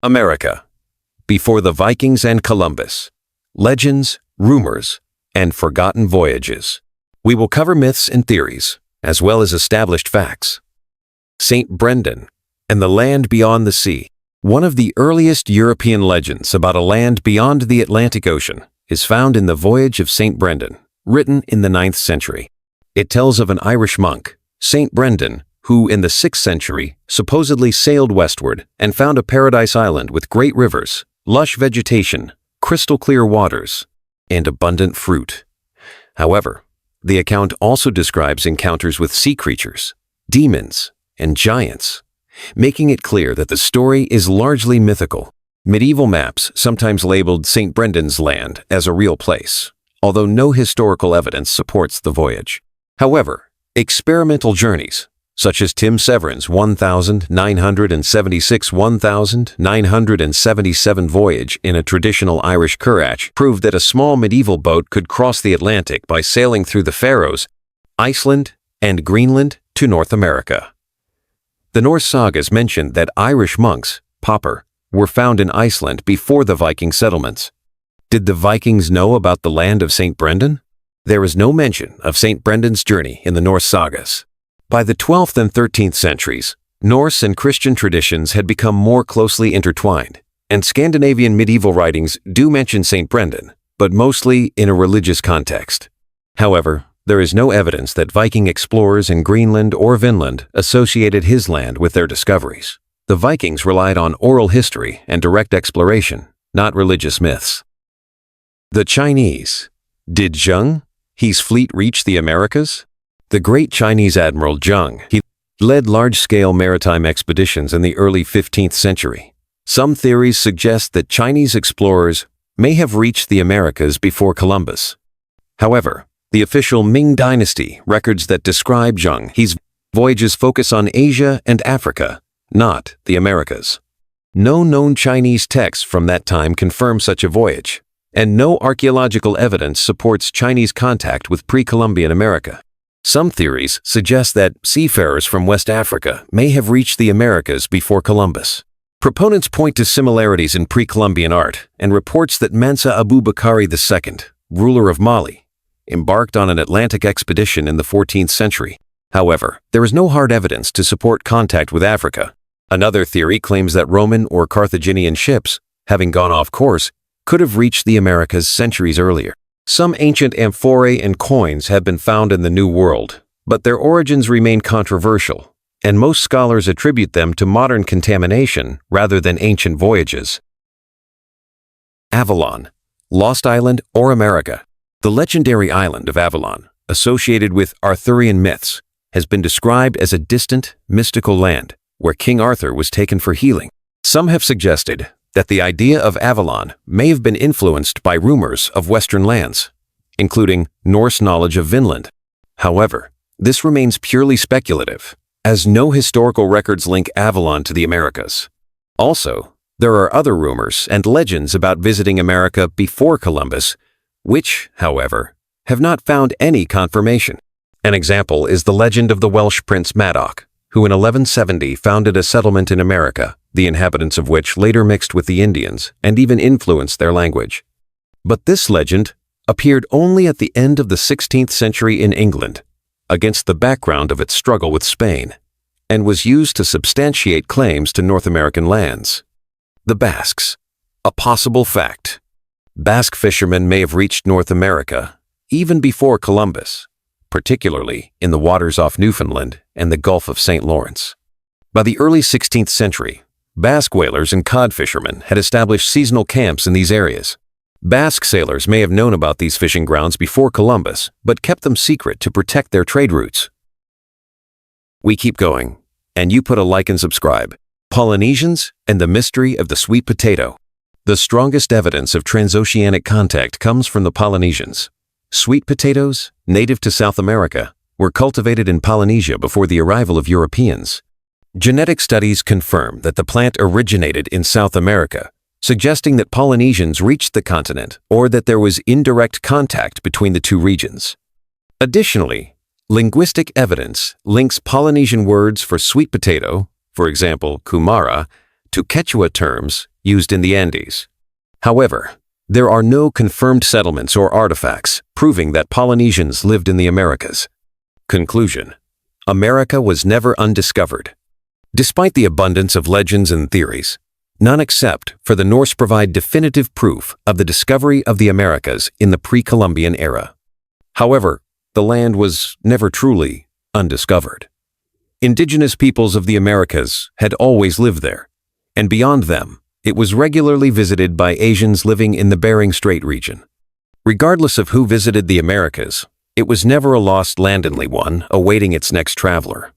America. Before the Vikings and Columbus. Legends, rumors, and forgotten voyages. We will cover myths and theories, as well as established facts. St. Brendan and the land beyond the sea. One of the earliest European legends about a land beyond the Atlantic Ocean is found in the Voyage of St. Brendan, written in the 9th century. It tells of an Irish monk, St. Brendan, who in the 6th century supposedly sailed westward and found a paradise island with great rivers, lush vegetation, crystal-clear waters, and abundant fruit. However, the account also describes encounters with sea creatures, demons, and giants, making it clear that the story is largely mythical. Medieval maps sometimes labeled St. Brendan's land as a real place, although no historical evidence supports the voyage. However, experimental journeys, such as Tim Severin's 1976-1977 voyage in a traditional Irish currach, proved that a small medieval boat could cross the Atlantic by sailing through the Faroes, Iceland, and Greenland to North America. The Norse sagas mentioned that Irish monks, pauper, were found in Iceland before the Viking settlements. Did the Vikings know about the land of St. Brendan? There is no mention of St. Brendan's journey in the Norse sagas. By the 12th and 13th centuries, Norse and Christian traditions had become more closely intertwined, and Scandinavian medieval writings do mention St. Brendan, but mostly in a religious context. However, there is no evidence that Viking explorers in Greenland or Vinland associated his land with their discoveries. The Vikings relied on oral history and direct exploration, not religious myths. The Chinese. Did Zheng He's fleet reach the Americas? The great Chinese admiral Zheng He led large-scale maritime expeditions in the early 15th century. Some theories suggest that Chinese explorers may have reached the Americas before Columbus. However, the official Ming Dynasty records that describe Zheng He's voyages focus on Asia and Africa, not the Americas. No known Chinese texts from that time confirm such a voyage, and no archaeological evidence supports Chinese contact with pre-Columbian America. Some theories suggest that seafarers from West Africa may have reached the Americas before Columbus. Proponents point to similarities in pre-Columbian art and reports that Mansa Abubakari II, ruler of Mali, embarked on an Atlantic expedition in the 14th century. However, there is no hard evidence to support contact with Africa. Another theory claims that Roman or Carthaginian ships, having gone off course, could have reached the Americas centuries earlier. Some ancient amphorae and coins have been found in the New World, but their origins remain controversial, and most scholars attribute them to modern contamination rather than ancient voyages. Avalon, Lost Island or America. The legendary island of Avalon, associated with Arthurian myths, has been described as a distant, mystical land where King Arthur was taken for healing. Some have suggested that the idea of Avalon may have been influenced by rumors of Western lands, including Norse knowledge of Vinland. However, this remains purely speculative, as no historical records link Avalon to the Americas. Also, there are other rumors and legends about visiting America before Columbus, which, however, have not found any confirmation. An example is the legend of the Welsh prince Madoc, who in 1170 founded a settlement in America, the inhabitants of which later mixed with the Indians and even influenced their language. But this legend appeared only at the end of the 16th century in England, against the background of its struggle with Spain, and was used to substantiate claims to North American lands. The Basques. A possible fact. Basque fishermen may have reached North America even before Columbus, particularly in the waters off Newfoundland and the Gulf of St. Lawrence. By the early 16th century, Basque whalers and cod fishermen had established seasonal camps in these areas. Basque sailors may have known about these fishing grounds before Columbus, but kept them secret to protect their trade routes. We keep going, and you put a like and subscribe. Polynesians and the mystery of the sweet potato. The strongest evidence of transoceanic contact comes from the Polynesians. Sweet potatoes, native to South America, were cultivated in Polynesia before the arrival of Europeans. Genetic studies confirm that the plant originated in South America, suggesting that Polynesians reached the continent or that there was indirect contact between the two regions. Additionally, linguistic evidence links Polynesian words for sweet potato, for example, kumara, to Quechua terms used in the Andes. However, there are no confirmed settlements or artifacts proving that Polynesians lived in the Americas. Conclusion: America was never undiscovered. Despite the abundance of legends and theories, none except for the Norse provide definitive proof of the discovery of the Americas in the pre-Columbian era. However, the land was never truly undiscovered. Indigenous peoples of the Americas had always lived there, and beyond them, it was regularly visited by Asians living in the Bering Strait region. Regardless of who visited the Americas, it was never a lost land, only one awaiting its next traveler.